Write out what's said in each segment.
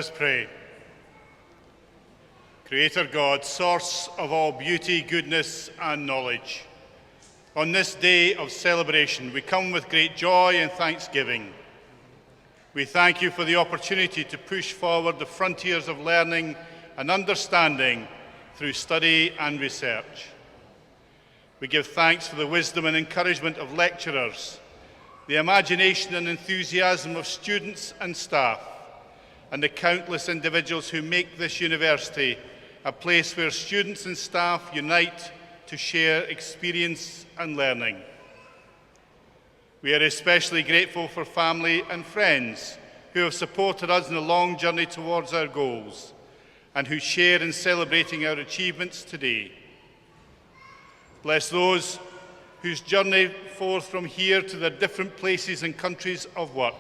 us pray. Creator God, source of all beauty, goodness and knowledge, on this day of celebration, we come with great joy and thanksgiving. We thank you for the opportunity to push forward the frontiers of learning and understanding through study and research. We give thanks for the wisdom and encouragement of lecturers, the imagination and enthusiasm of students and staff, and the countless individuals who make this university a place where students and staff unite to share experience and learning. We are especially grateful for family and friends who have supported us in the long journey towards our goals and who share in celebrating our achievements today. Bless those whose journey forth from here to their different places and countries of work.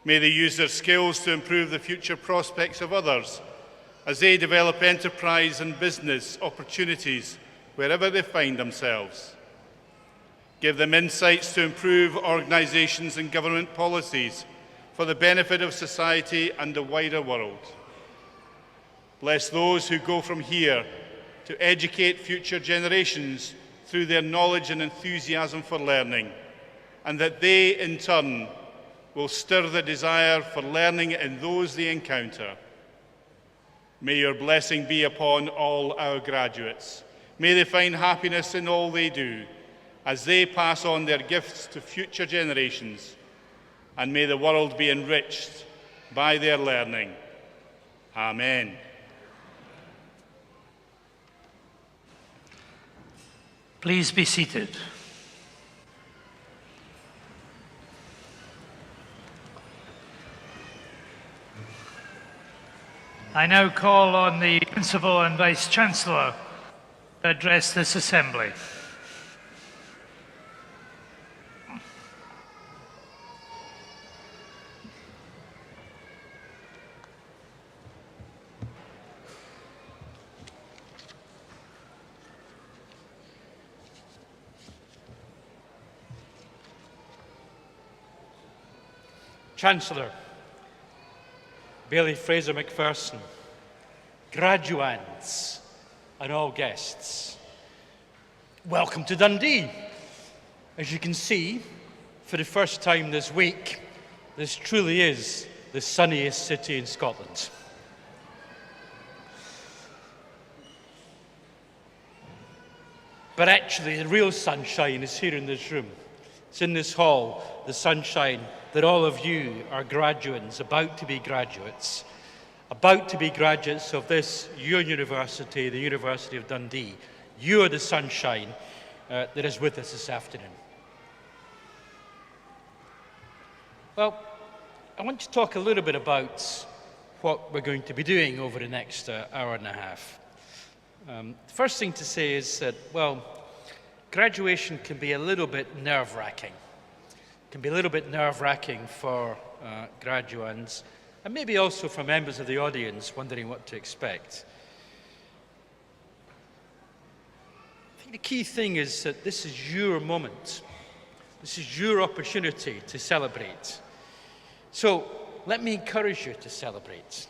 May they use their skills to improve the future prospects of others as they develop enterprise and business opportunities wherever they find themselves. Give them insights to improve organisations and government policies for the benefit of society and the wider world. Bless those who go from here to educate future generations through their knowledge and enthusiasm for learning, and that they, in turn, will stir the desire for learning in those they encounter. May your blessing be upon all our graduates. May they find happiness in all they do as they pass on their gifts to future generations, and may the world be enriched by their learning. Amen. Please be seated. I now call on the Principal and Vice-Chancellor to address this Assembly. Chancellor, Baillie Fraser McPherson, graduands and all guests, welcome to Dundee. As you can see, for the first time this week, this truly is the sunniest city in Scotland. But actually, the real sunshine is here in this room. It's in this hall, the sunshine that all of you are graduates, about to be graduates of this, your university, the University of Dundee. You are the sunshine that is with us this afternoon. Well, I want to talk a little bit about what we're going to be doing over the next hour and a half. The first thing to say is that, well, graduation can be a little bit nerve-wracking. Can be a little bit nerve-wracking for graduands, and maybe also for members of the audience wondering what to expect. I think the key thing is that this is your moment. This is your opportunity to celebrate. So let me encourage you to celebrate.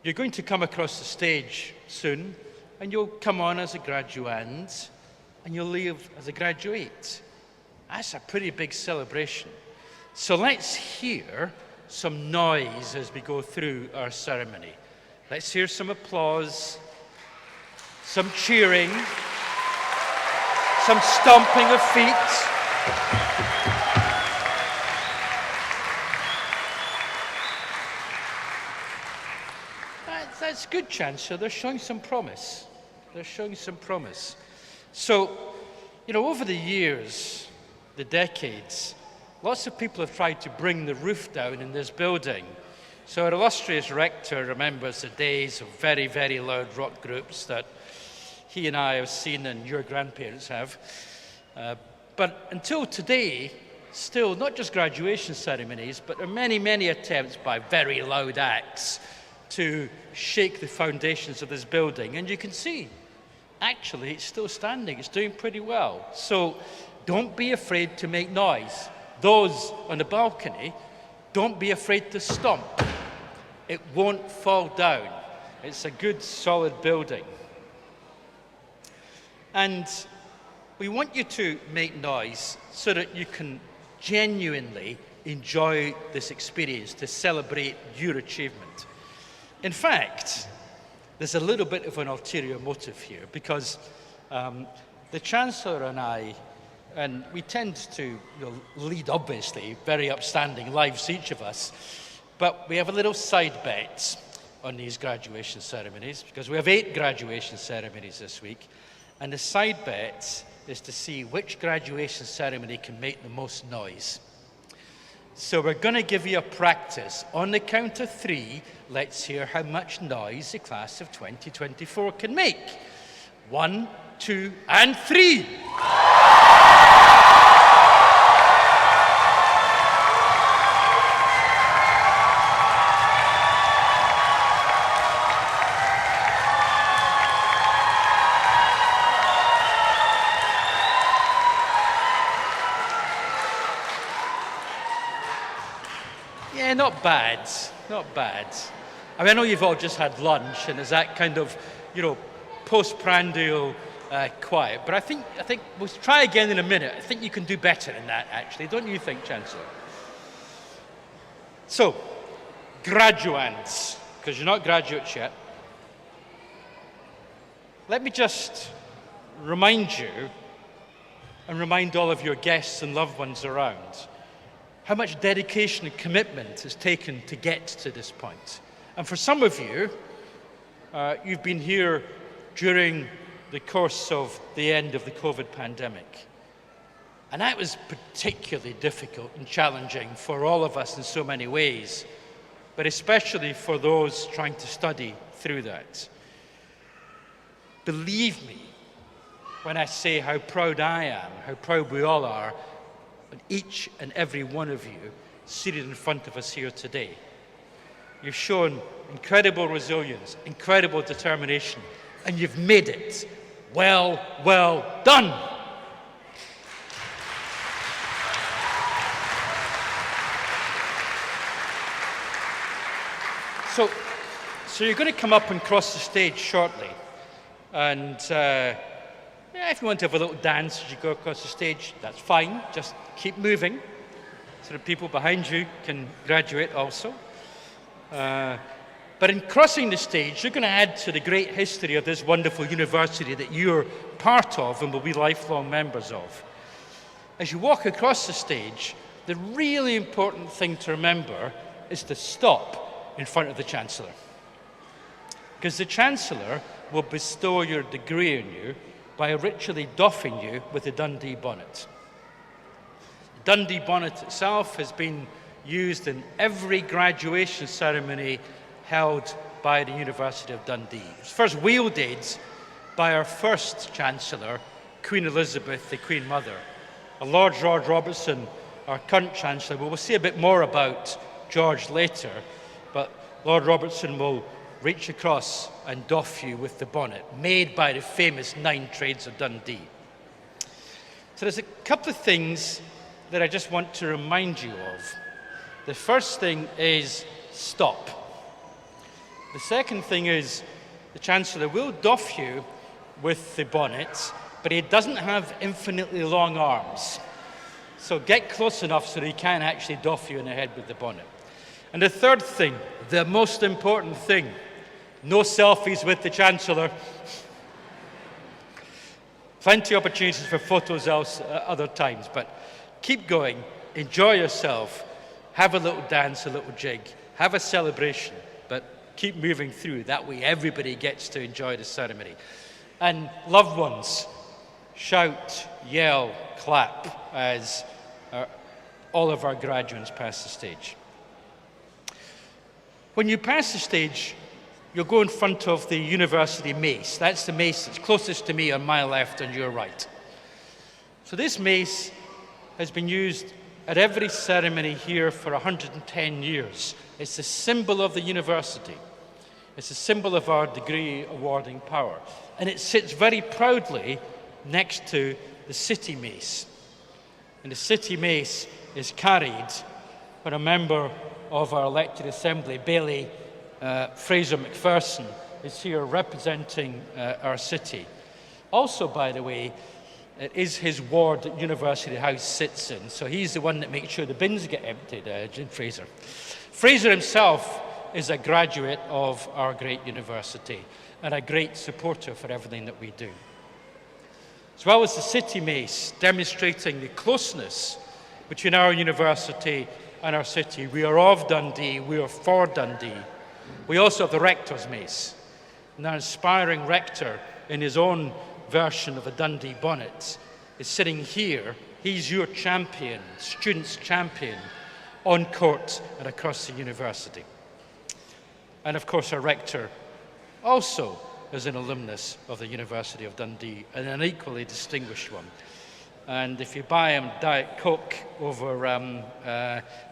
You're going to come across the stage soon, and you'll come on as a graduand, and you'll leave as a graduate. That's a pretty big celebration. So let's hear some noise as we go through our ceremony. Let's hear some applause, some cheering, some stomping of feet. That's good, Chancellor. They're showing some promise. They're showing some promise. So, you know, over the years, the decades, lots of people have tried to bring the roof down in this building. So our illustrious rector remembers the days of very, very loud rock groups that he and I have seen and your grandparents have. But until today, still, not just graduation ceremonies, but there are many, many attempts by very loud acts to shake the foundations of this building. And you can see, actually, it's still standing. It's doing pretty well. So don't be afraid to make noise. Those on the balcony, don't be afraid to stomp. It won't fall down. It's a good, solid building. And we want you to make noise so that you can genuinely enjoy this experience, to celebrate your achievement. In fact, there's a little bit of an ulterior motive here, because the Chancellor and I, and we tend to lead, obviously, very upstanding lives, each of us, but we have a little side bet on these graduation ceremonies, because we have 8 graduation ceremonies this week, and the side bet is to see which graduation ceremony can make the most noise. So we're going to give you a practice. On the count of 3, let's hear how much noise the class of 2024 can make. 1, 2, and 3. Yeah, not bad, not bad. I mean, I know you've all just had lunch, and there's that kind of, postprandial quiet. But I think we'll try again in a minute. I think you can do better than that, actually. Don't you think, Chancellor? So, graduands, because you're not graduates yet. Let me just remind you, and remind all of your guests and loved ones around, how much dedication and commitment is taken to get to this point. And for some of you, you've been here during the course of the end of the COVID pandemic. And that was particularly difficult and challenging for all of us in so many ways, but especially for those trying to study through that. Believe me when I say how proud I am, how proud we all are, and each and every one of you seated in front of us here today. You've shown incredible resilience, incredible determination, and you've made it. Well done. So you're going to come up and cross the stage shortly. And if you want to have a little dance as you go across the stage, that's fine. Just keep moving so the people behind you can graduate also. But in crossing the stage, you're going to add to the great history of this wonderful university that you're part of and will be lifelong members of. As you walk across the stage, the really important thing to remember is to stop in front of the Chancellor. Because the Chancellor will bestow your degree on you by ritually doffing you with the Dundee bonnet. The Dundee bonnet itself has been used in every graduation ceremony held by the University of Dundee. It was first wielded by our first Chancellor, Queen Elizabeth, the Queen Mother. Lord George Robertson, our current Chancellor, we'll see a bit more about George later, but Lord Robertson will reach across and doff you with the bonnet, made by the famous 9 Trades of Dundee. So there's a couple of things that I just want to remind you of. The first thing is stop. The second thing is the Chancellor will doff you with the bonnet, but he doesn't have infinitely long arms. So get close enough so that he can actually doff you in the head with the bonnet. And the third thing, the most important thing, no selfies with the Chancellor. Plenty of opportunities for photos other times, but keep going, enjoy yourself, have a little dance, a little jig, have a celebration, but keep moving through. That way everybody gets to enjoy the ceremony. And loved ones, shout, yell, clap as all of our graduates pass the stage. When you pass the stage, you'll go in front of the university mace. That's the mace that's closest to me on my left and your right. So this mace has been used at every ceremony here for 110 years. It's the symbol of the university. It's a symbol of our degree awarding power. And it sits very proudly next to the city mace. And the city mace is carried when a member of our elected assembly, Bailey, Fraser McPherson is here representing our city. Also, by the way, it is his ward that University House sits in, so he's the one that makes sure the bins get emptied, Jim Fraser. Fraser himself is a graduate of our great university and a great supporter for everything that we do. As well as the City Mace, demonstrating the closeness between our university and our city. We are of Dundee, we are for Dundee. We also have the Rector's Mace, and our inspiring rector in his own version of a Dundee bonnet is sitting here. He's your champion, student's champion, on court and across the university. And of course our rector also is an alumnus of the University of Dundee, and an equally distinguished one. And if you buy him Diet Coke over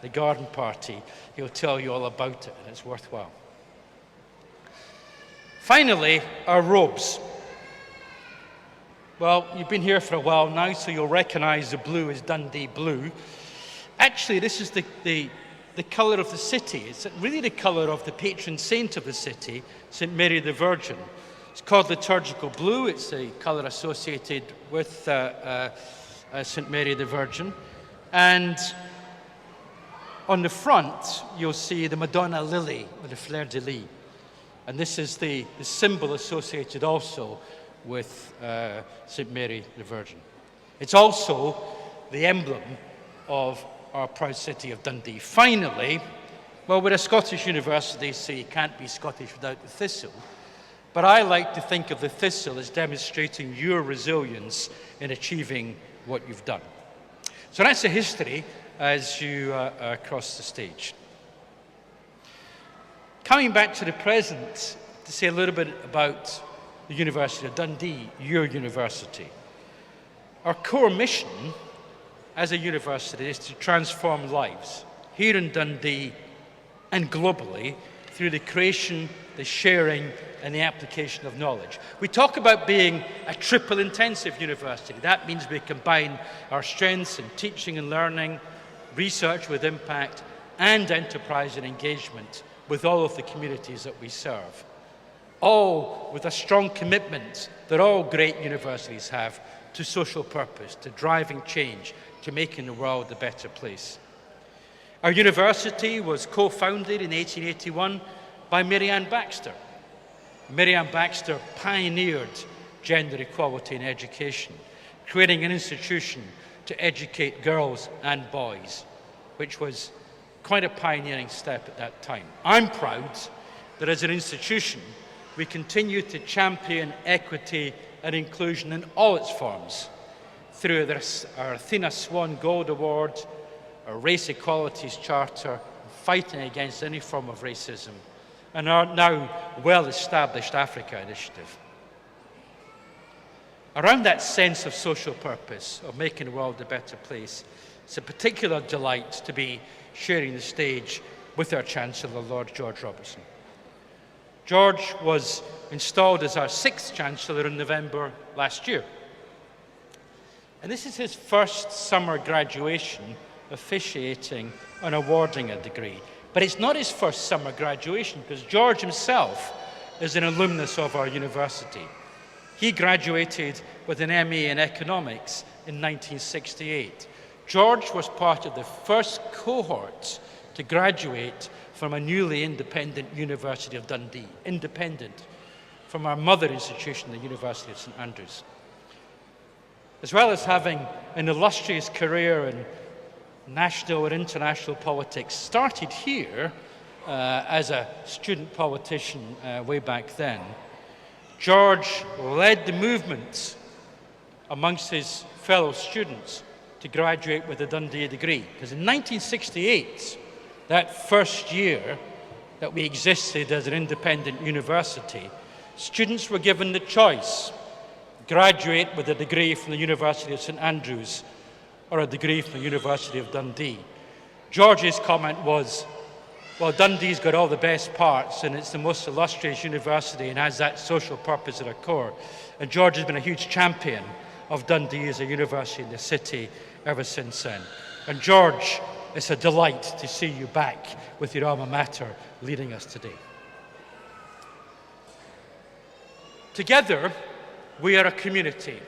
the garden party, he'll tell you all about it, and it's worthwhile. Finally, our robes. Well, you've been here for a while now, so you'll recognize the blue as Dundee blue. Actually, this is the colour of the city. It's really the colour of the patron saint of the city, St. Mary the Virgin. It's called liturgical blue. It's the colour associated with St. Mary the Virgin. And on the front, you'll see the Madonna lily, or the fleur-de-lis. And this is the symbol associated also with St. Mary the Virgin. It's also the emblem of our proud city of Dundee. Finally, well, we're a Scottish university, so you can't be Scottish without the thistle. But I like to think of the thistle as demonstrating your resilience in achieving what you've done. So that's the history as you cross the stage. Coming back to the present, to say a little bit about the University of Dundee, your university. Our core mission as a university is to transform lives here in Dundee and globally through the creation, the sharing, and the application of knowledge. We talk about being a triple intensive university. That means we combine our strengths in teaching and learning, research with impact, and enterprise and engagement with all of the communities that we serve. All with a strong commitment that all great universities have to social purpose, to driving change, to making the world a better place. Our university was co-founded in 1881 by Mary Ann Baxter. Mary Ann Baxter pioneered gender equality in education, creating an institution to educate girls and boys, which was quite a pioneering step at that time. I'm proud that as an institution, we continue to champion equity and inclusion in all its forms through our Athena Swan Gold Award, our Race Equalities Charter, fighting against any form of racism, and our now well-established Africa Initiative. Around that sense of social purpose, of making the world a better place, it's a particular delight to be sharing the stage with our Chancellor, Lord George Robertson. George was installed as our 6th Chancellor in November last year. And this is his first summer graduation officiating and awarding a degree. But it's not his first summer graduation, because George himself is an alumnus of our university. He graduated with an MA in economics in 1968. George was part of the first cohort to graduate from a newly independent University of Dundee, independent from our mother institution, the University of St Andrews. As well as having an illustrious career in national and international politics, started here as a student politician way back then, George led the movement amongst his fellow students to graduate with a Dundee degree. Because in 1968, that first year that we existed as an independent university, students were given the choice: graduate with a degree from the University of St Andrews or a degree from the University of Dundee. George's comment was, well, Dundee's got all the best parts and it's the most illustrious university and has that social purpose at its core. And George has been a huge champion of Dundee as a university in the city ever since then. And George, it's a delight to see you back with your alma mater leading us today. Together, we are a community.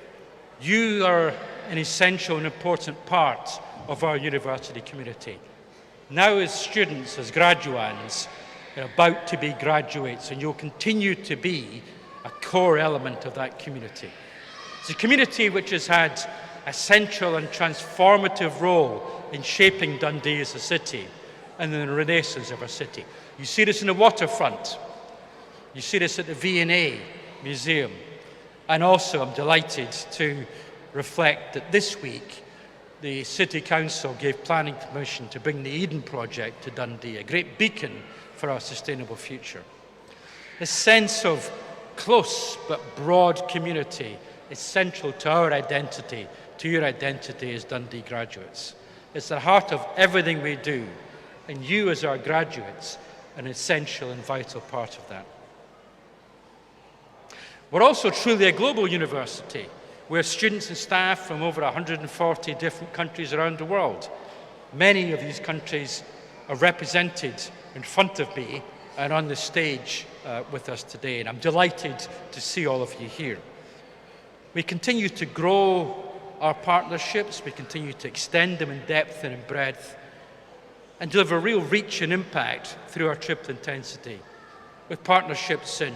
You are an essential and important part of our university community. Now as students, as graduands, you're about to be graduates, and you'll continue to be a core element of that community. It's a community which has had a central and transformative role in shaping Dundee as a city and in the renaissance of our city. You see this in the waterfront. You see this at the V&A Museum. And also I'm delighted to reflect that this week the City Council gave planning permission to bring the Eden project to Dundee, a great beacon for our sustainable future. This sense of close but broad community is central to our identity, to your identity as Dundee graduates. It's the heart of everything we do, and you as our graduates, an essential and vital part of that. We're also truly a global university. We have students and staff from over 140 different countries around the world. Many of these countries are represented in front of me and on the stage with us today, and I'm delighted to see all of you here. We continue to grow our partnerships, we continue to extend them in depth and in breadth, and deliver real reach and impact through our triple intensity, with partnerships in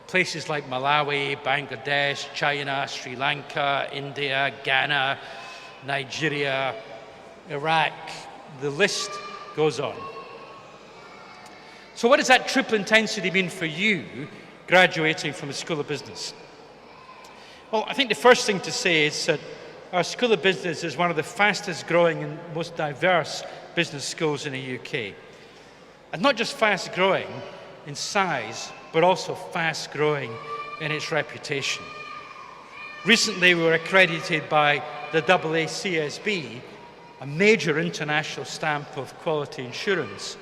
places like Malawi, Bangladesh, China, Sri Lanka, India, Ghana, Nigeria, Iraq. The list goes on. So what does that triple intensity mean for you graduating from the School of Business? Well, I think the first thing to say is that our School of Business is one of the fastest growing and most diverse business schools in the UK. And not just fast growing in size, but also fast growing in its reputation. Recently, we were accredited by the AACSB, a major international stamp of quality assurance,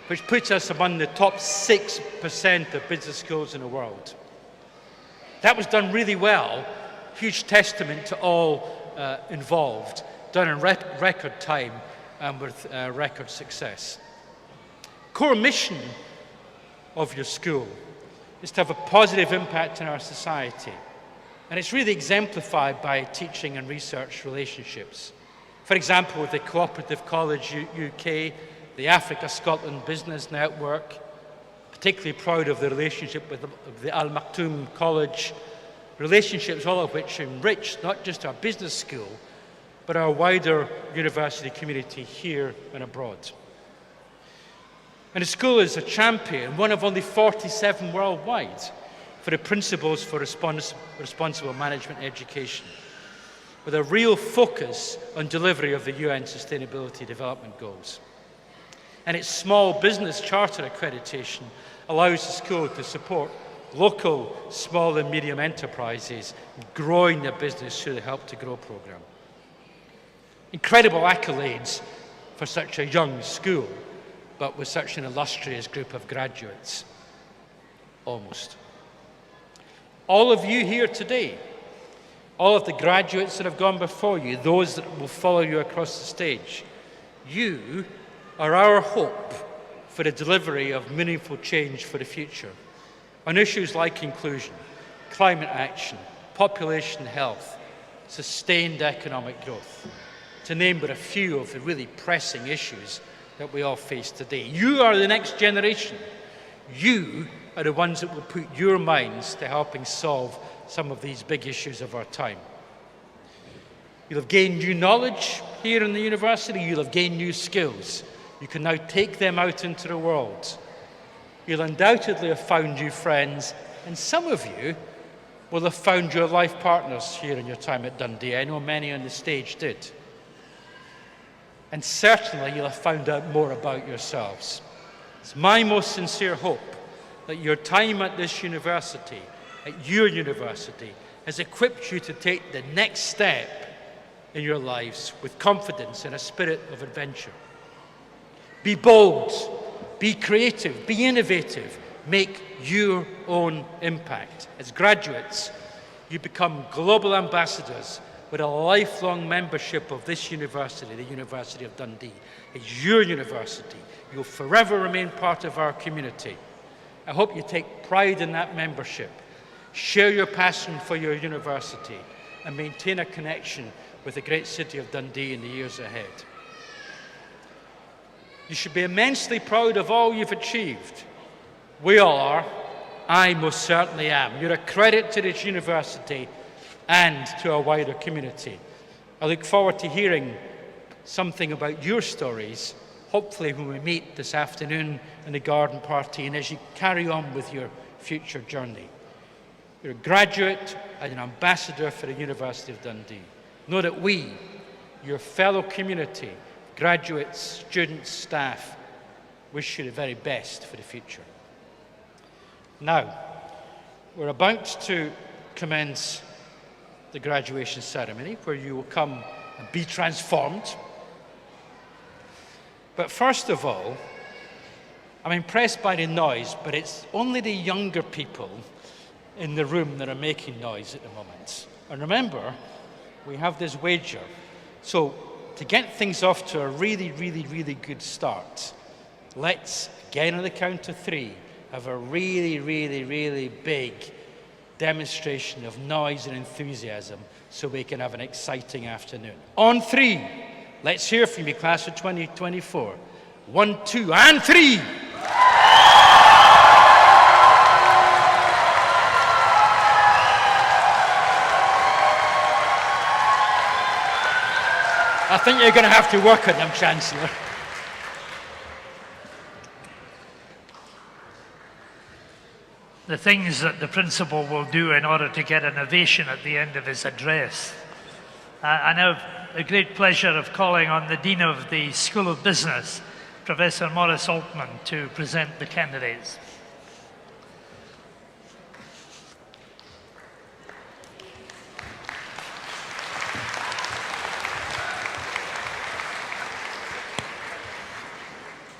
which puts us among the top 6% of business schools in the world. That was done really well, huge testament to all involved, done in record time and with record success. Core mission of your school is to have a positive impact in our society, and it's really exemplified by teaching and research relationships. For example, with the Cooperative College UK, the Africa Scotland Business Network, particularly proud of the relationship with the Al Maktoum College, relationships all of which enrich not just our business school, but our wider university community here and abroad. And the school is a champion, one of only 47 worldwide, for the principles for responsible management education, with a real focus on delivery of the UN Sustainability Development Goals. And its small business charter accreditation allows the school to support local small and medium enterprises growing their business through the Help to Grow programme. Incredible accolades for such a young school, but with such an illustrious group of graduates. Almost. All of you here today, all of the graduates that have gone before you, those that will follow you across the stage, you are our hope for the delivery of meaningful change for the future on issues like inclusion, climate action, population health, sustained economic growth, to name but a few of the really pressing issues that we all face today. You are the next generation. You are the ones that will put your minds to helping solve some of these big issues of our time. You'll have gained new knowledge here in the university. You'll have gained new skills. You can now take them out into the world. You'll undoubtedly have found new friends, and some of you will have found your life partners here in your time at Dundee. I know many on the stage did. And certainly you'll have found out more about yourselves. It's my most sincere hope that your time at this university, at your university, has equipped you to take the next step in your lives with confidence and a spirit of adventure. Be bold, be creative, be innovative, make your own impact. As graduates, you become global ambassadors with a lifelong membership of this university, the University of Dundee. It's your university. You'll forever remain part of our community. I hope you take pride in that membership share your passion for your university, and maintain a connection with the great city of Dundee in the years ahead. You should be immensely proud of all you've achieved. We all are. I most certainly am. You're a credit to this university and to our wider community. I look forward to hearing something about your stories, hopefully when we meet this afternoon in the garden party and as you carry on with your future journey. You're a graduate and an ambassador for the University of Dundee. Know that we, your fellow community, graduates, students, staff, wish you the very best for the future. Now, we're about to commence the graduation ceremony where you will come and be transformed. But first of all, I'm impressed by the noise, but it's only the younger people in the room that are making noise at the moment. And remember, we have this wager. So to get things off to a really, really, really good start, let's, again on the count of three, have a really, really, really big demonstration of noise and enthusiasm so we can have an exciting afternoon. On three, let's hear from you, class of 2024. 1, 2, and 3. I think you're going to have to work on them, Chancellor. The things that the principal will do in order to get an ovation at the end of his address. I now have the great pleasure of calling on the Dean of the School of Business, Professor Maurice Altman, to present the candidates.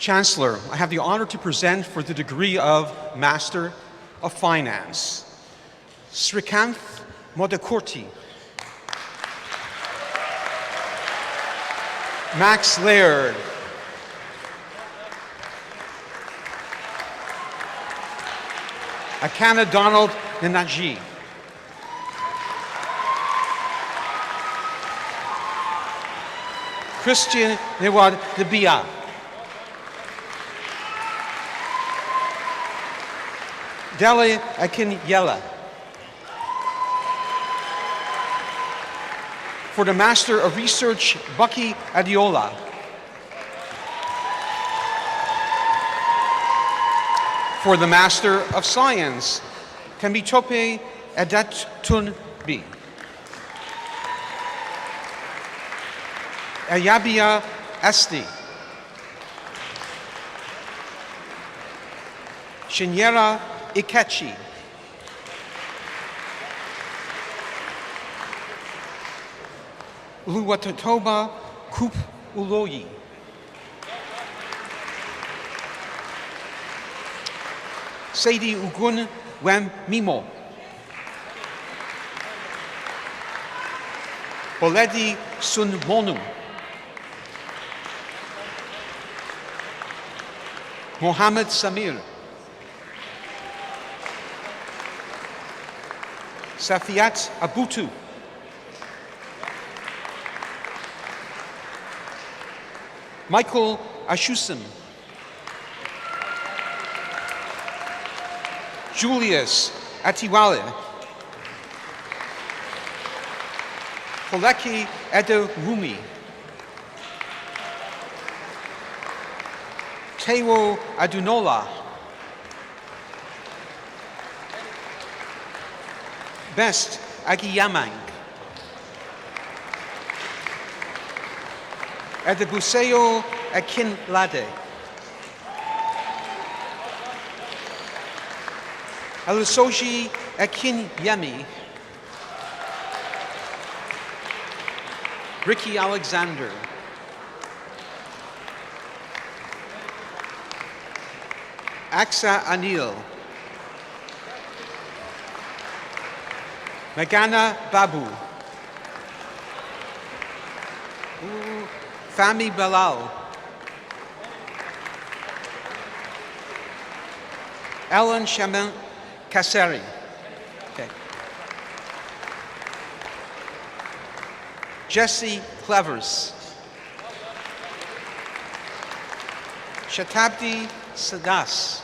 Chancellor, I have the honor to present for the degree of Master of Finance, Srikanth Modakurti, Max Laird, Akana Donald Nanaji, Christian Newad Debia, Dele Akinyela. For the Master of Research, Bucky Adiola. For the Master of Science, Kambitope Adattunbi. Ayabia Esti. Shinyera Ikechi. Luwatotoba Kup Uloyi. Sadie Ugun Wem Mimo. Boledi Sun Monu. Mohammed Samir. Safiat Abutu. Michael Ashusim. Julius Atiwale. Poleki Edewumi. Tewo Adunola. Best Agiyamang. Edebuseo Akinlade. Alusoji Akinyemi. Ricky Alexander. Aksa Anil. Megana Babu. Fami Bilal. Ellen Shaman Kasseri. Okay. Jesse Clevers. Shatabdi Sadas.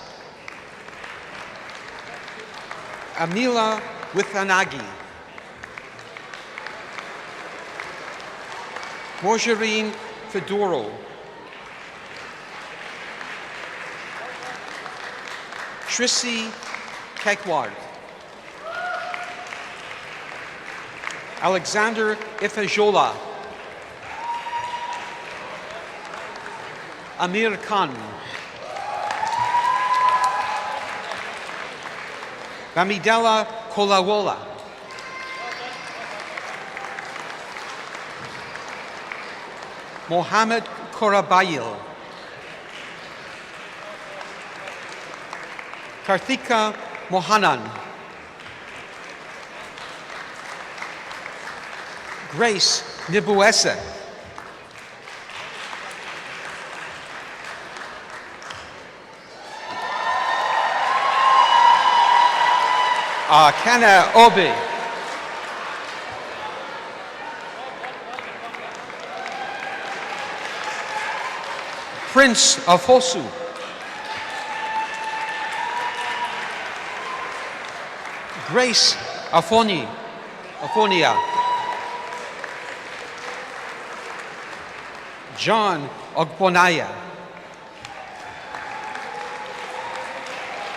Amila Withanagi. Marjorie Fedoro. Trissy Kekward. Alexander Ifejola. Amir Khan. Bamidela Kolawola. Mohammed Korabayil. Karthika Mohanan. Grace Nibuese. Kenna Obi. Prince of Hosu. Grace Afonia. John Ogbonaya.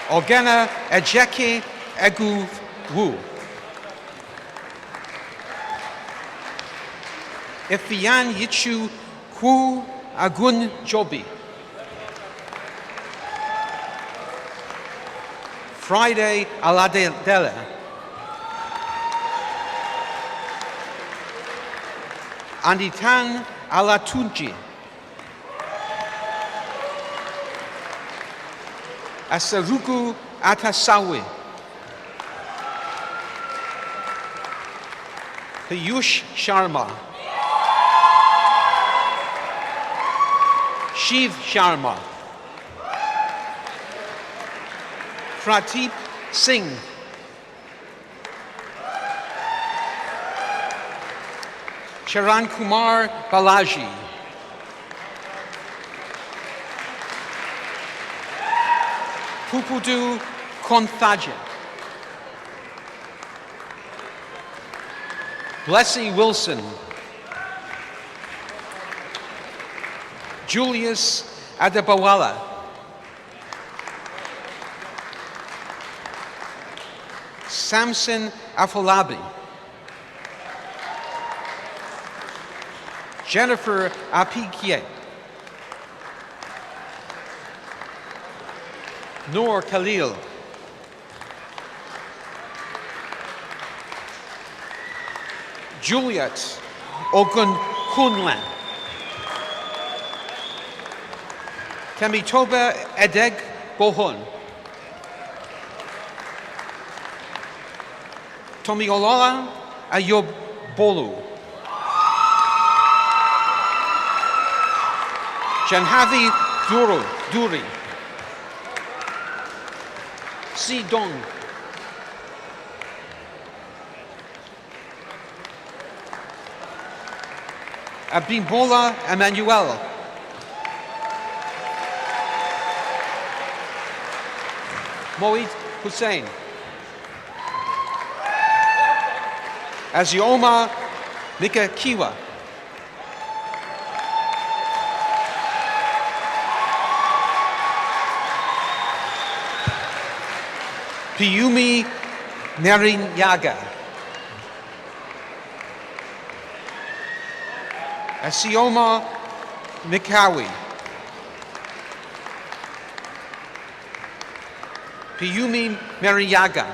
Ogena Ejeke Egu Wu. Ifian Yichu Kwu Agun Jobi. Friday Aladele. Anditan Alatunji. Asaruku Atasawi. Piyush Sharma. Shiv Sharma. Pratip Singh. Charan Kumar Balaji. Pupudu Konthaja. Blessy Wilson. Julius Adebawala. Samson Afolabi. Jennifer Apikie. Noor Khalil. Juliet Ogun Kunlan. Temitoba Edeg Bohun. Tomiolola Ayob Bolu. Janhavi Duri. Si Dong. Abimbola Emmanuel. Moed Hussein. Azioma Mika Kiwa. Piyumi Narinyaga. Asioma Mikawi. Piyumi Mariaga.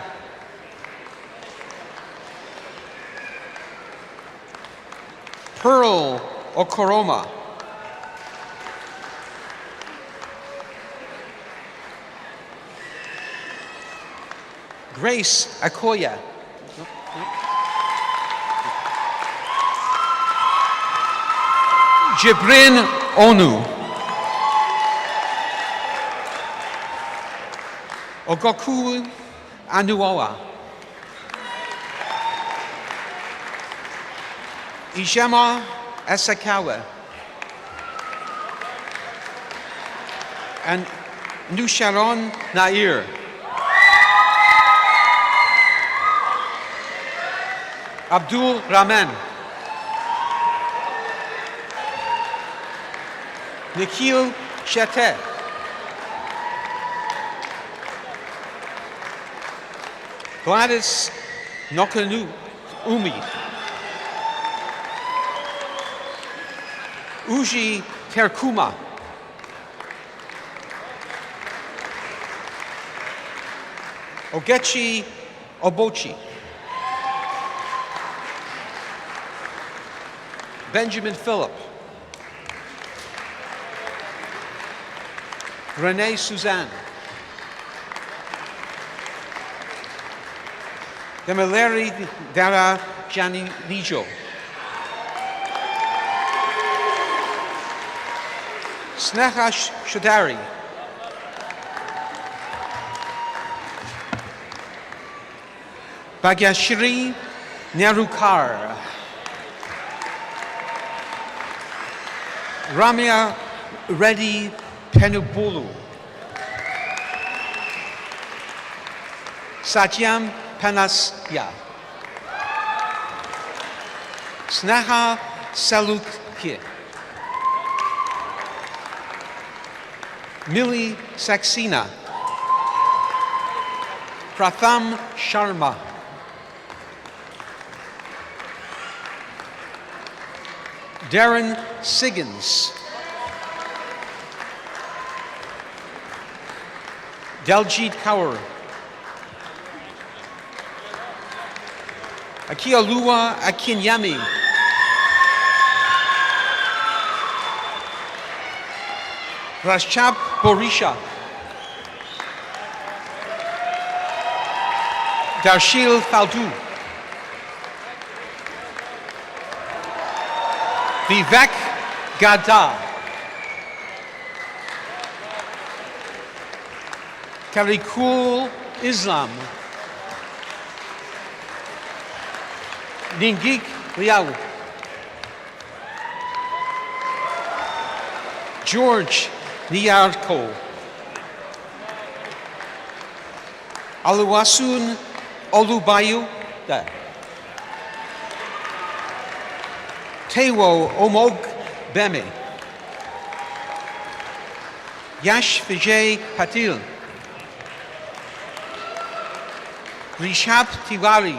Pearl Okoroma. Grace Akoya. Jibrin Onu. Ogoku Anuoa. Ijema Asakawa. And Nusharon Nair. Abdul Rahman. Nikhil Shetty. Gladys Nokanu Umi. Uji Terkuma. Ogechi Obochi. Benjamin Philip. Renee Suzanne. Demileri Dara Jani Nijo. Sneha Shadari. Bhagyashri Nerukar. Ramya Reddy Penubulu. Satyam Panasya. Sneha Salukye. Mili Saxena. Pratham Sharma. Darren Siggins. Daljit Kaur. Akialua Akinyami. Rashab Borisha. Darshil Faldu. Vivek Gada. Karikul Islam. Ningik Liao. George Niarko. Aluwasun Olubayu. Tewo Omog Beme. Yash Vijay Patil. Rishab Tiwari.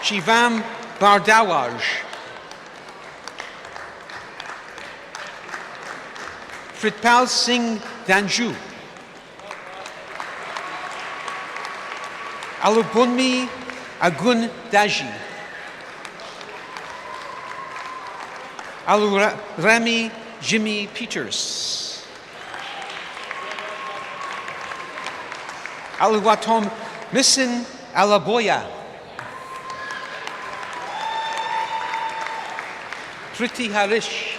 Shivam Bardawaj. Pritpal Singh Danju. Alubunmi Agun Daji. Alurami Jimmy Peters. Aluwatom Missin Alaboya. Priti Harish.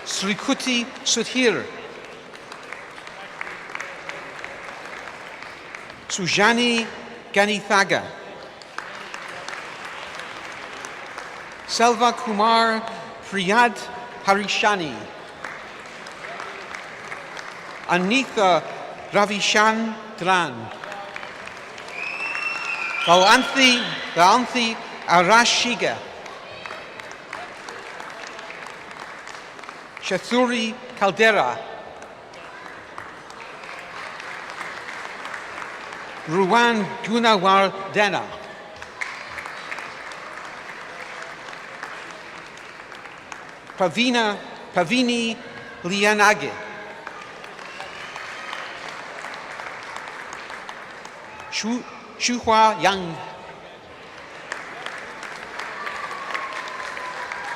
Srikuti Sudhir. Sujani Ganithaga. Selva Kumar Priyad Harishani. Anitha Ravishandran. Galanthi Arashiga. Shathuri Caldera. Ruwan Gunawar Dena. Pavini Lianage. Shuhua Yang.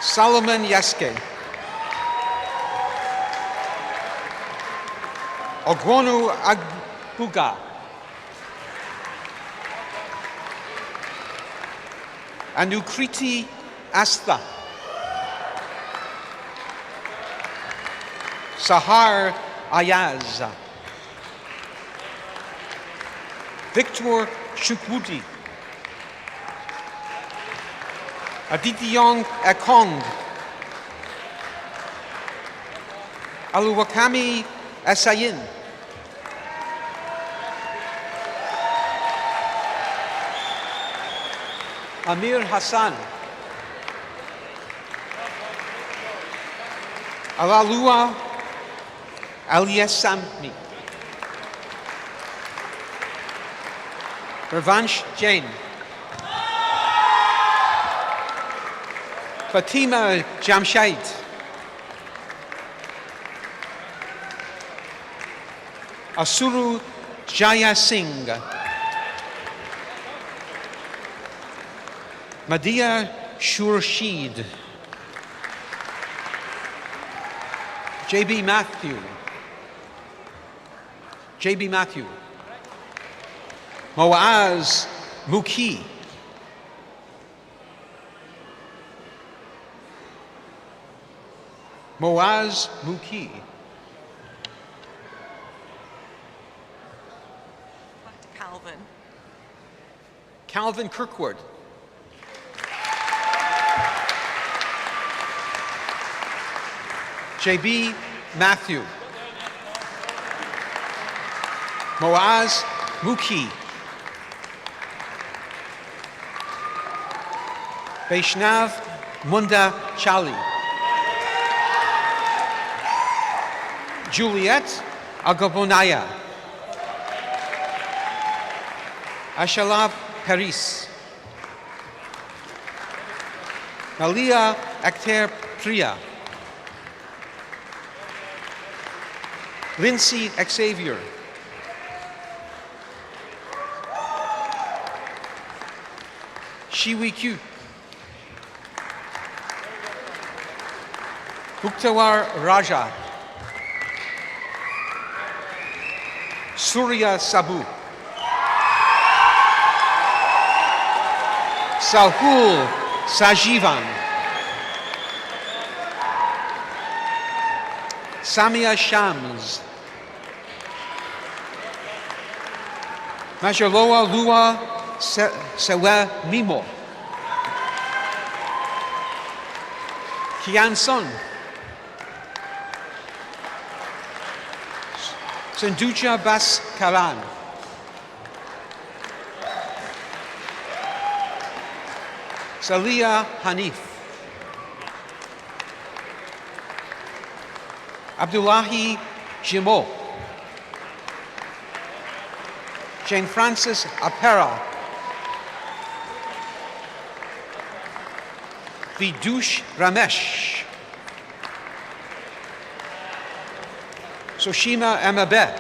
Solomon Yaske. Ogwonu Agbuga. Anukriti Asta. Sahar Ayaz. Victor Chukwudi, Aditiyong Ekong, Aluwakami Asayin, Amir Hassan, Alalua Aliasami, Ravansh Jain, Fatima Jamshid, Asuru Jaya Singh, Madhya Shurshid, JB Matthew, Moaz Muki, Calvin Kirkwood, JB Matthew, Moaz Muki, Vaishnav Munda Chali, Juliet Agabonaya, Ashalab Paris, Malia Akhter Priya, Lindsay Xavier, Shiwi Q, Buktawar Raja, Surya Sabu, Sahul Sajivan, Samia Shams, Majaloa Lua Sewa Mimo, Kian Sun, Sanduja Bas Karan, Salia Hanif, Abdullahi Jimo, Jane Francis Apera, Vidush Ramesh, Soshima Amabe,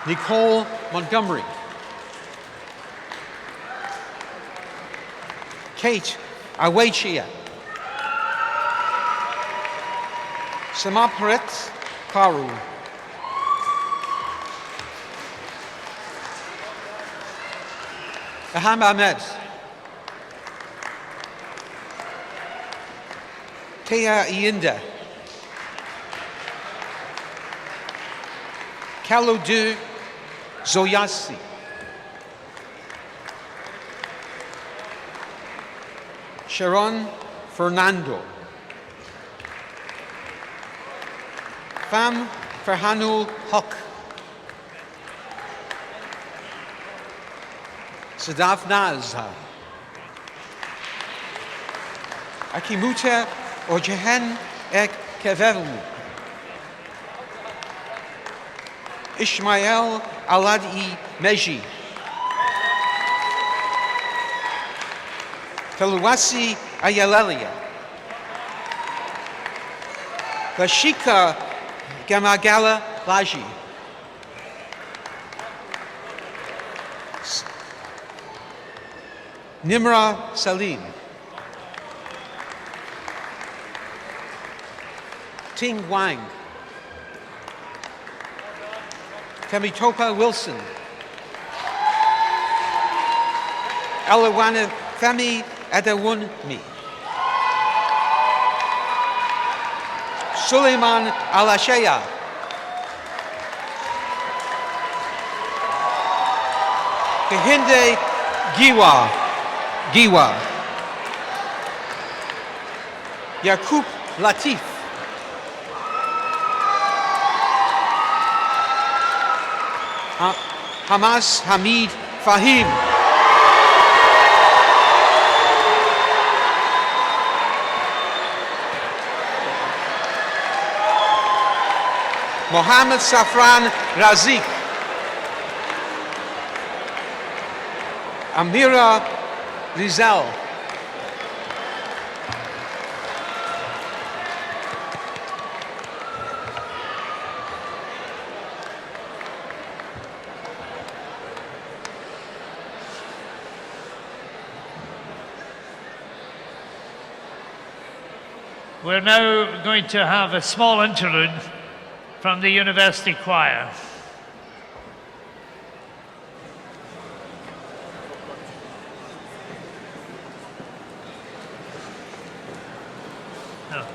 Nicole Montgomery, Kate Awechia, Samaprit Paru, Aham Ahmed, Tea Iinda, Kalodou Zoyasi, Sharon Fernando, Fam Farhanul Haq, Sadaf Nazha, Akimuta Ojahen Ek Kevelmu, Ishmael Aladi Meji, Taluwasi Ayalelia, Vashika Gamagala Laji, Nimra Salim, Ting Wang, Temitopa Wilson, Elawana Femi Adewunmi, Suleiman Alashaya, Kehinde Giwa. Yaqub Latif. Hamas Hamid Fahim. Mohammed Safran Razik. Amira Rizal. We're now going to have a small interlude from the University Choir. No.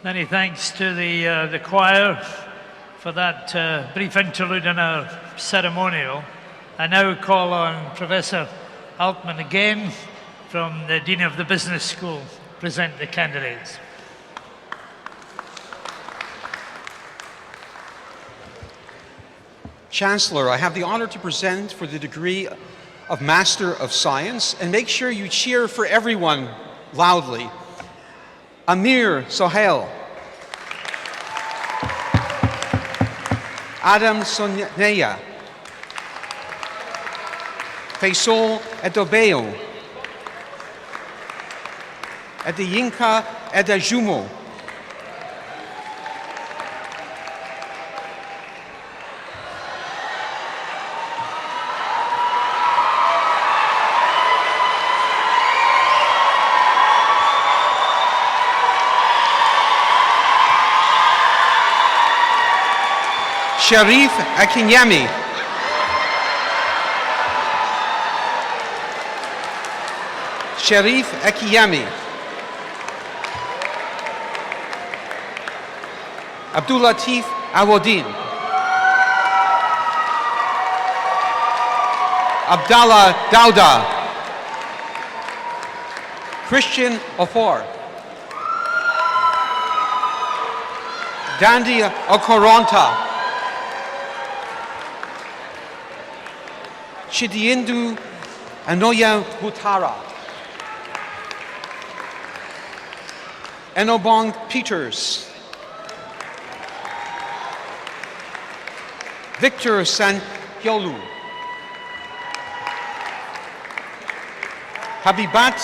Many thanks to the choir for that brief interlude in our ceremonial. I now call on Professor Altman again from the Dean of the Business School to present the candidates. Chancellor, I have the honor to present for the degree of Master of Science, and make sure you cheer for everyone loudly. Amir Sohail. Adam Soneya. Faisal Edobeo. Adeyinka Edajumo. Sharif Akinyemi. Sharif Akiyami. Abdulatif Awadin. Abdallah Dauda. Christian Ofor. Dundee Okoronta. Chidiindu Anoya Butara. Enobong Peters. Victor Sanhyolu. Habibat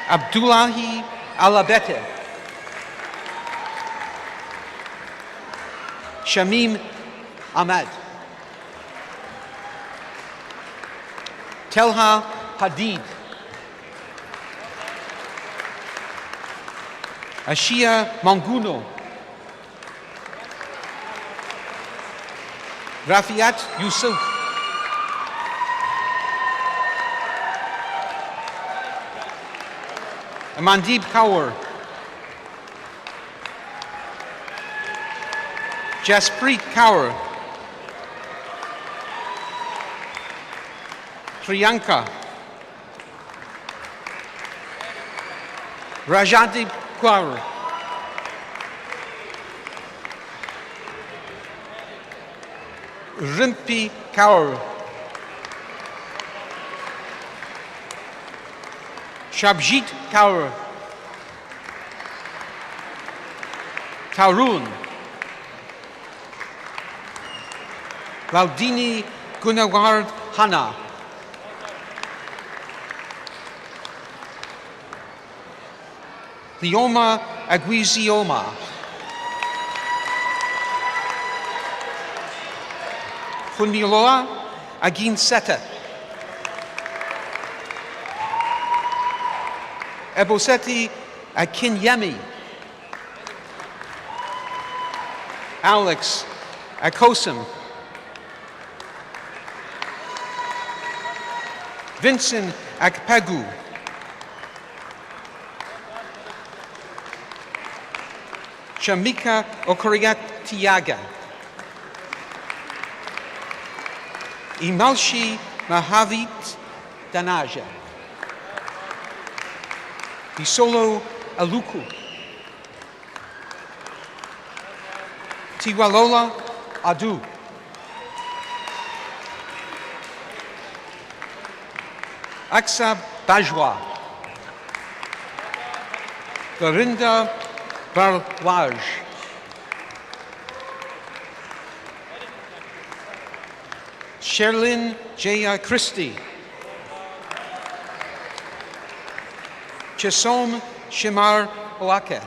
Abdullahi Alabete. Shamim Ahmad. Telha Hadid. Ashia Manguno. Rafiat Yusuf. Amandib Kaur. Jaspreet Kaur. Priyanka. Rajadip Kaur. Rimpi Kaur. Shabjit Kaur. Tarun. Laudini Gunaward Hana. Leoma Aguizioma. Funmiloa Aginseta. Eboseti Akinyemi. Alex Akosim. Vincent Akpegu. Shamika Okoriatiaga. Imalshi Mahavit Danaja. Isolo Aluku. Tiwalola Adu. Aksab Bajwa. Garinda Barwaj. Sherlyn Jaya Christie. Chisom Shimar Oake.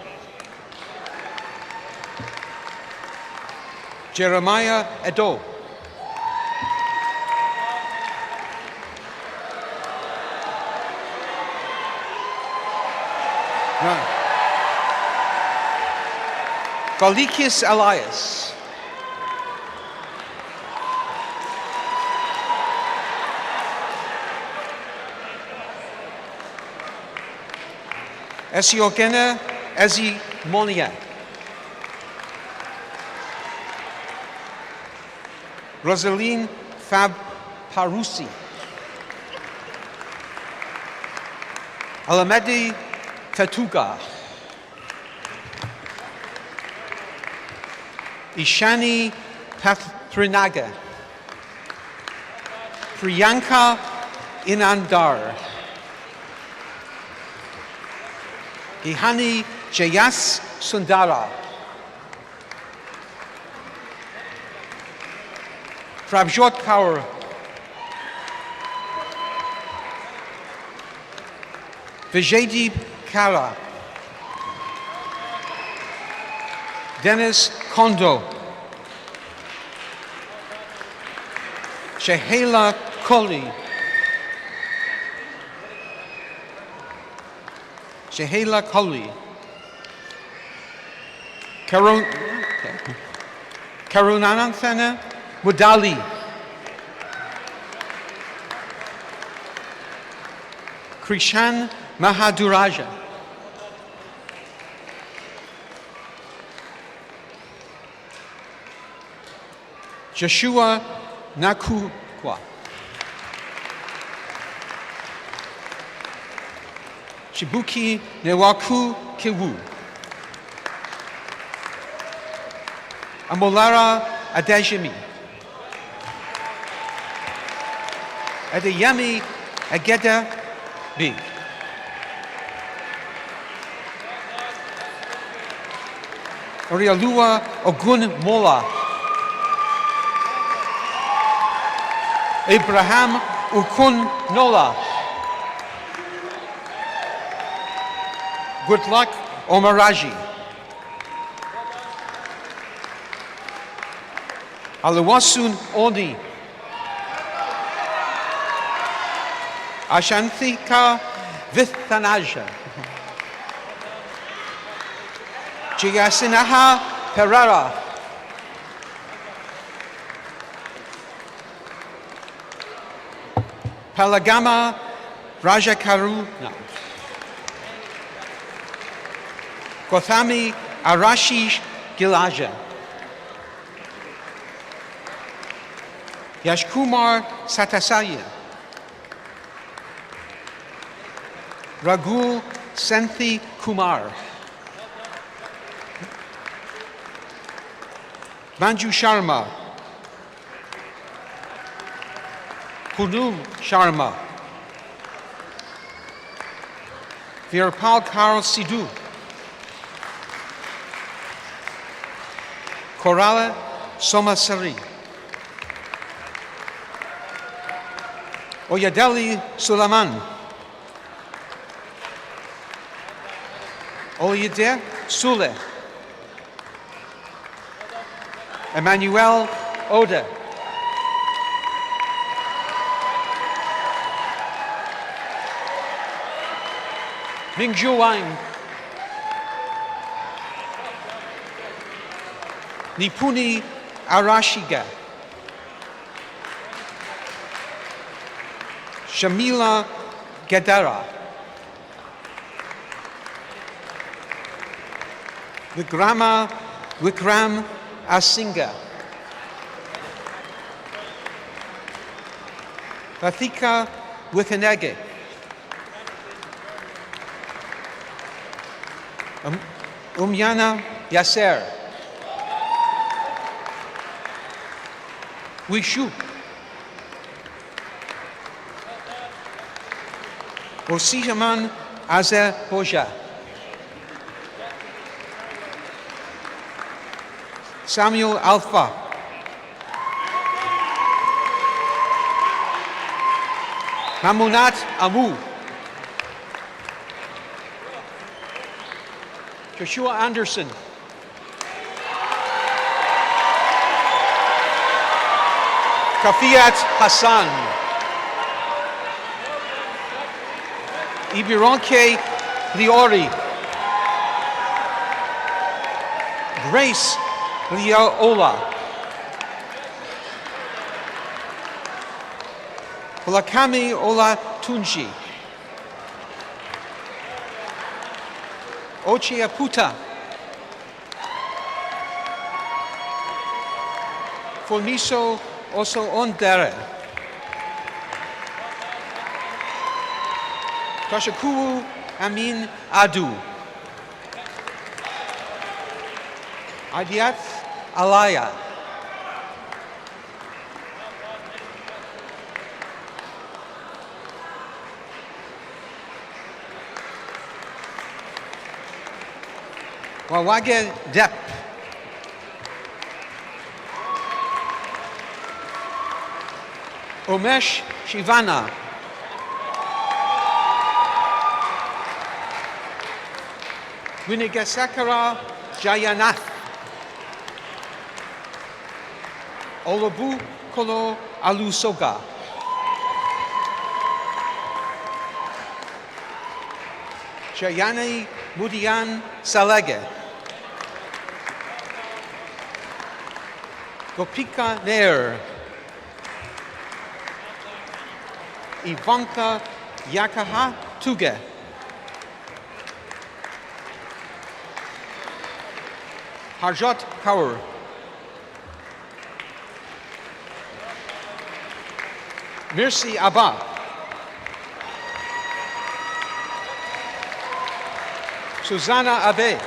Jeremiah Edo. Valikis Elias. Esiogena Ezi Monia. Rosaline Fab Parusi. Alamedi Fatuga. Ishani Pathrinaga. Priyanka Inandar. Gihani Jayas Sundara. Prabjot Kaur. Vijaydeep Kara. Dennis Kondo. Shehela Kohli. Shehela Kohli. Karunananthana Mudali. Krishan Mahaduraja. Joshua Nakukwa. Shibuki Newaku Kiwu. Amolara Adejimi. Adeyemi Ageda B. Orialua Ogun Mola. Abraham Ukun Nola. Good luck Omaraji. Aluwasun Oni. Ashanthika Vithanaja. Jigasinaha Perara. Palagama Rajakaru. No. Gothami Arashish Gilaja. Yashkumar Satasaya. Ragul Senthi Kumar. Manju Sharma. Punum Sharma. Virpal Karl Sidhu. Korala Somasari. Oyadeli Sulaman. Oyede Sule. Emmanuel Oda. Mingju Wang. Nipuni Arashiga. Shamila Gadara. Vikram Asinga. Rathika Wikanege. Umyana Yasser. Wishu. Ositaman Azer Boja. Samuel Alpha. Mamunat Amu. Joshua Anderson. Kafiat Hassan. Ibironke Liori. Grace Liaola. Olakami Ola Tunji. Ochiaputa. Folmiso Oso Ondere. Kashakuwu Amin Adu. Adiat Alaya. Wawage Dep. Umesh Shivana. Winigasakara Jayanath. Olobu Kolo Alusoga. Jayani Mudian Salege. Gopika Nair. Ivanka Yakaha Tuge. Harjot Kaur. Mirsi Abba. Susanna Abe.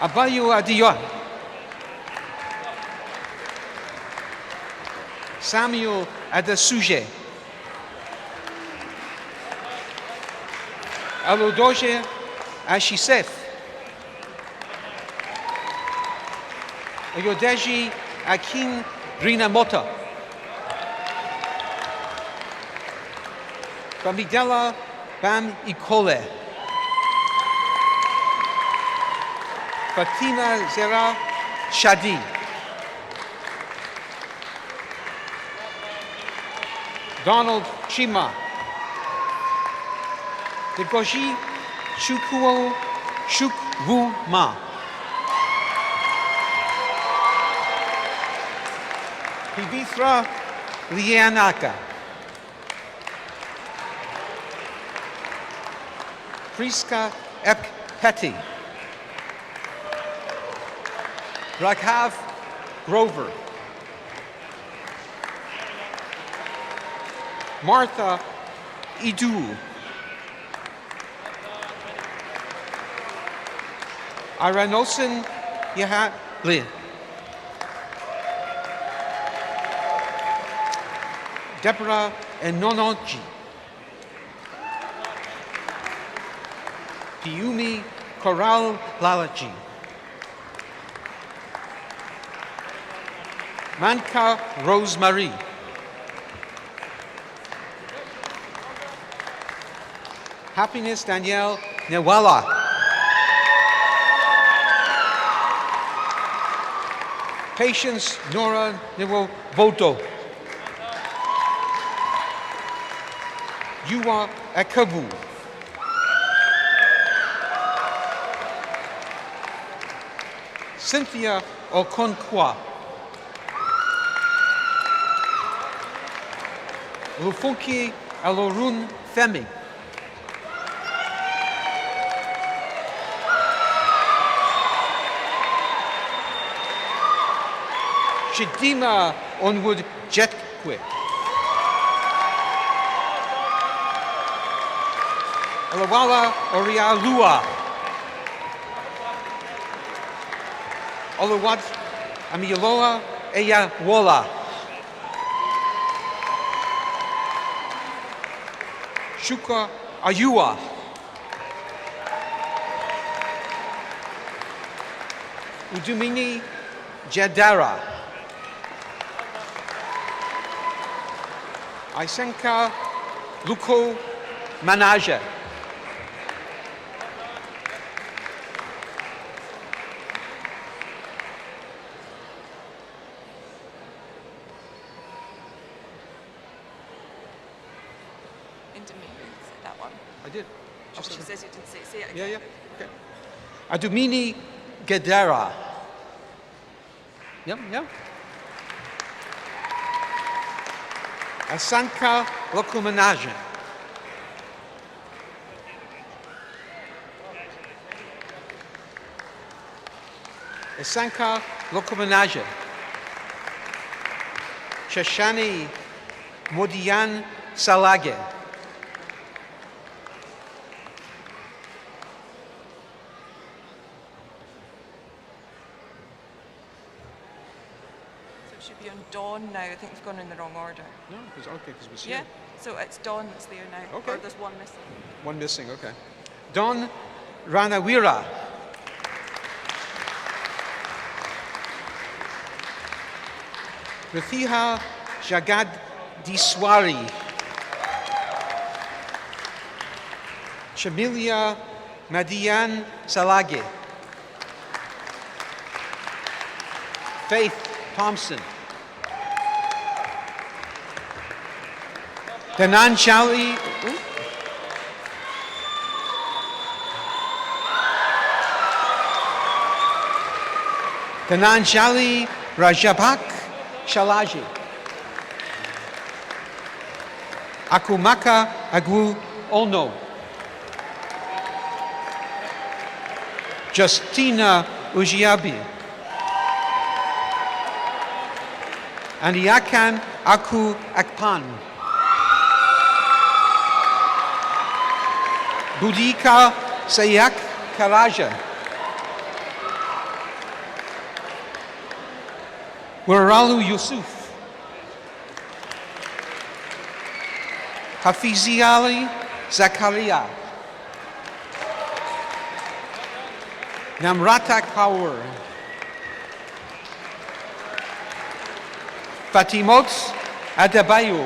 Abayu Adiyo. Samuel Adesuje. Alodoje Ashisef. Ayodeji Akin Rinamota. Bamidela Bam Ikole. Fatima Zera Shadi. Donald Chima. Degoji Shukuo Shukwu Ma. Pibithra Lianaka. Priska Epeti. Raghav Grover. Martha Idu. Iranosin Yahatli. Deborah Enonoji. Piumi Coral Lalaji. Manka Rosemary. Happiness Danielle Newala. Patience Nora Newovoto. Yuwa Akabu. Cynthia Okonkwa. Lufunki Alorun Femi. Chidima Onwood Jetquick. Alawala Orialua. Olawat Amiloa Eya Wola. Shuka Ayua. Udumini Jadara. Isenka Luko Manaja. Intermediate, that one. I did. Oh, she says you didn't see it. Yeah, yeah. Okay. Adumini Gedera. Yep, yep. Asanka Lokumanaja. Asanka Lokumanaja. Shashani Modian Salage. So it should be on Dawn Dawn now. I think they've gone in the wrong order. No, because it was Yeah. here. So it's Dawn that's there now. Okay. Or there's one missing. One missing, okay. Don Ranawira. Rathiha Jagad Diswari. Chamilia Madian Salage. Faith Thompson. Dananjali. Dananjali Rajabak Shalaji. Akumaka Agu Ono. Justina Ujiabi. Aniakan Aku Akpan. Budika Sayak Karaja. Waralu Yusuf. Hafizi Ali Zakaria. Namrata Kaur. Fatimot Adebayo.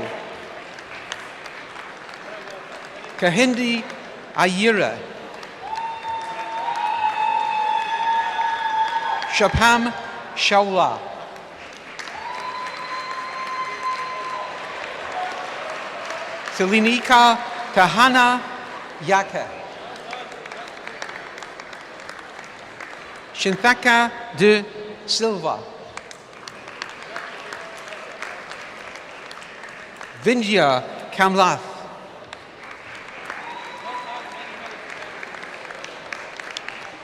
Kahindi Ayira. Shapam Shaula. Silinika Kahana Yaka. Shinthaka de Silva. Vindhya Kamlath.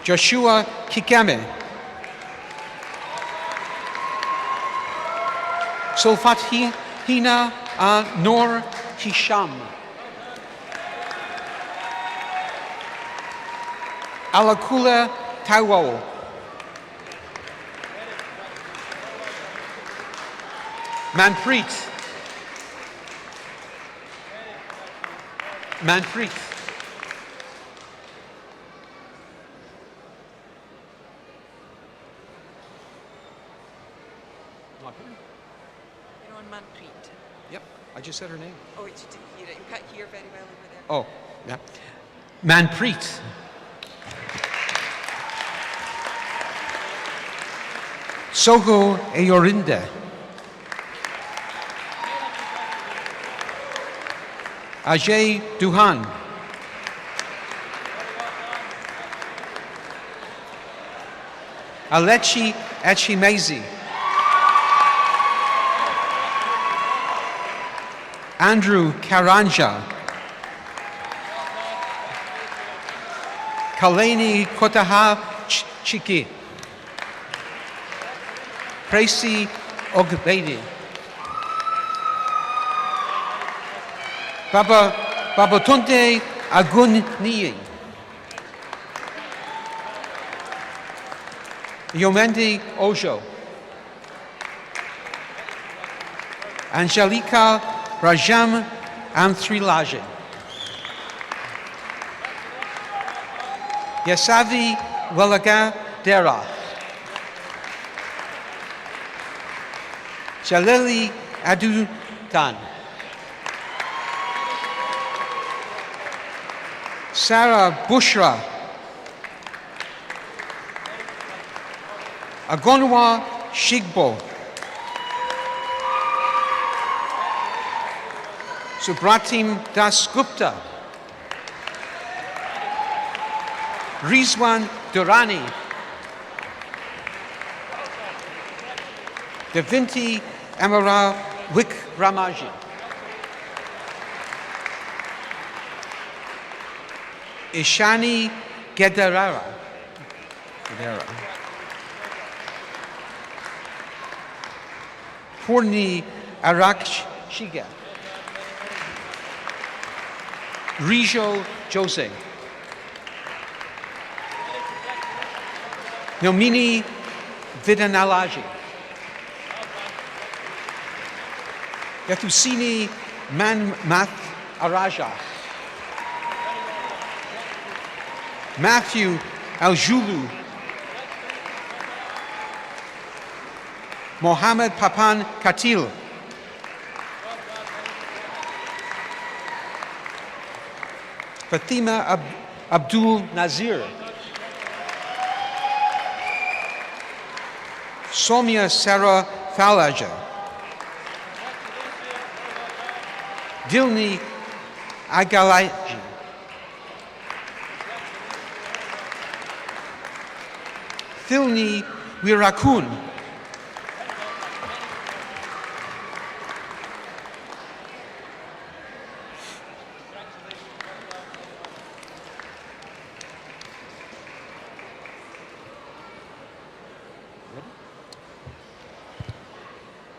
Joshua Kikame. Sulfathina Nor Hisham. Alakula Taiwo. Manpreet. Manpreet. You're on Manpreet. Yep, I just said her name. Oh, wait, you didn't hear it. You can't hear very well over there. Oh, yeah. Manpreet. Sogo Eyorinda. Ajay Duhan. Alechi Echimezi. Andrew Karanja. Kaleni Kotaha Chiki. Tracy Ogbedi. Babatunde Agunniyi. Yomendi Ojo. Angelica Rajam Anthrilaje. Yasavi Walaga Dera. Jaleli Adudan. Sarah Bushra. Agonwa Shigbo. Subratim Das Gupta. Rizwan Durrani. Devinti Amara Wikramaji. Ishani Gedarara. Purni Arakshiga. Rijo Jose. Nomini Vidanalaji. Yatusini Manmath Araja. Matthew Aljulu. Mohammed Papan Katil. Fatima Abdul Nazir. Somia Sarah Falaja. Dilni Agalaji. Thilni Wirakun.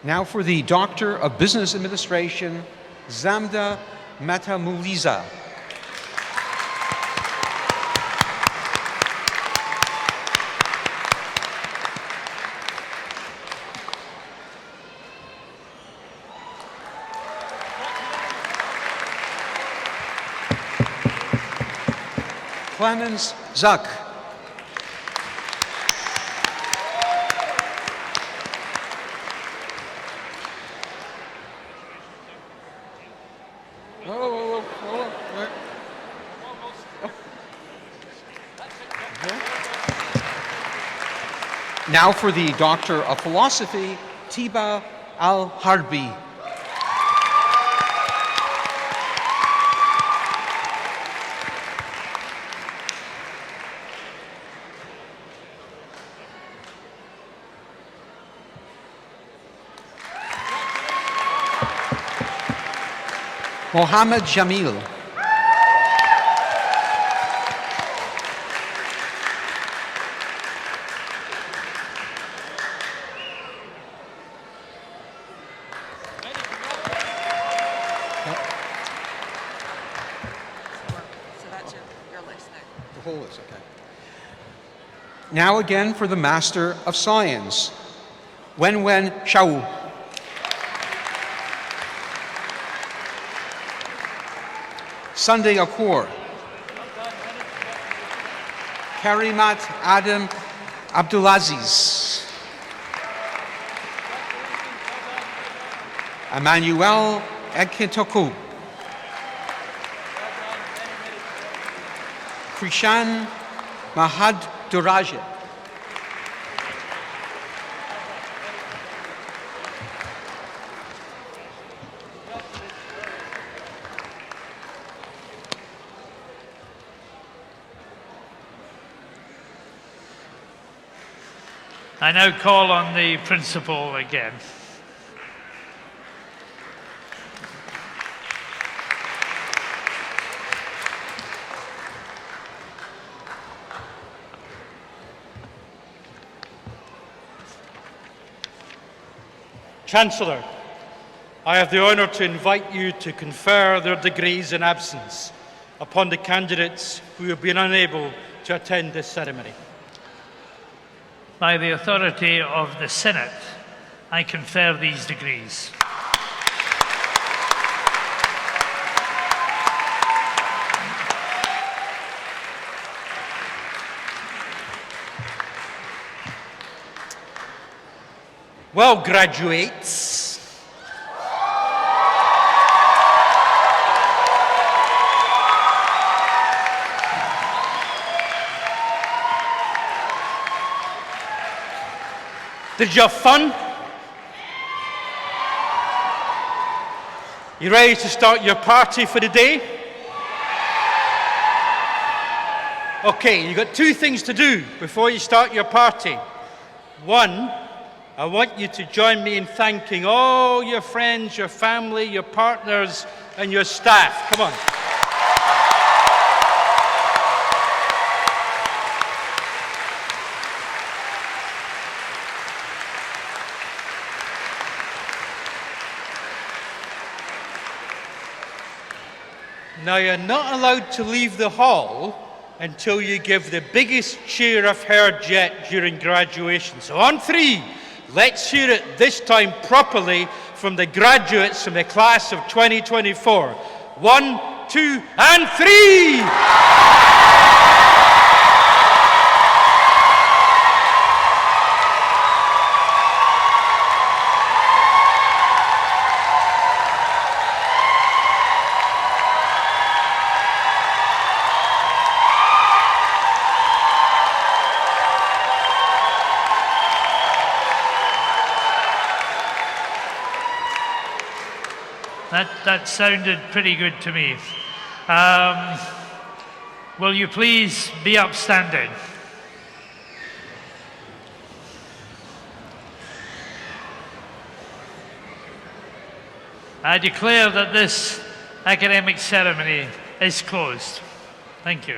Now for the Doctor of Business Administration, Zamda Matamuliza. Clemens Zuck. Now for the Doctor of Philosophy, Tiba Al-Harbi. Mohammed Jamil. So that's your list now. The whole list, okay. Now again for the Master of Science, Wenwen Shao. Sunday Akur. Karimat Adam Abdulaziz. Emmanuel Ekitoku. Krishan Mahad Duraja. I now call on the principal again. Chancellor, I have the honour to invite you to confer their degrees in absence upon the candidates who have been unable to attend this ceremony. By the authority of the Senate, I confer these degrees. Well, graduates, did you have fun? You ready to start your party for the day? Okay, you've got two things to do before you start your party. One, I want you to join me in thanking all your friends, your family, your partners, and your staff. Come on. Now, you're not allowed to leave the hall until you give the biggest cheer I've heard yet during graduation. So on three, let's hear it this time properly from the graduates from the class of 2024. 1, 2, and 3! That sounded pretty good to me. Will you please be upstanding? I declare that this academic ceremony is closed. Thank you.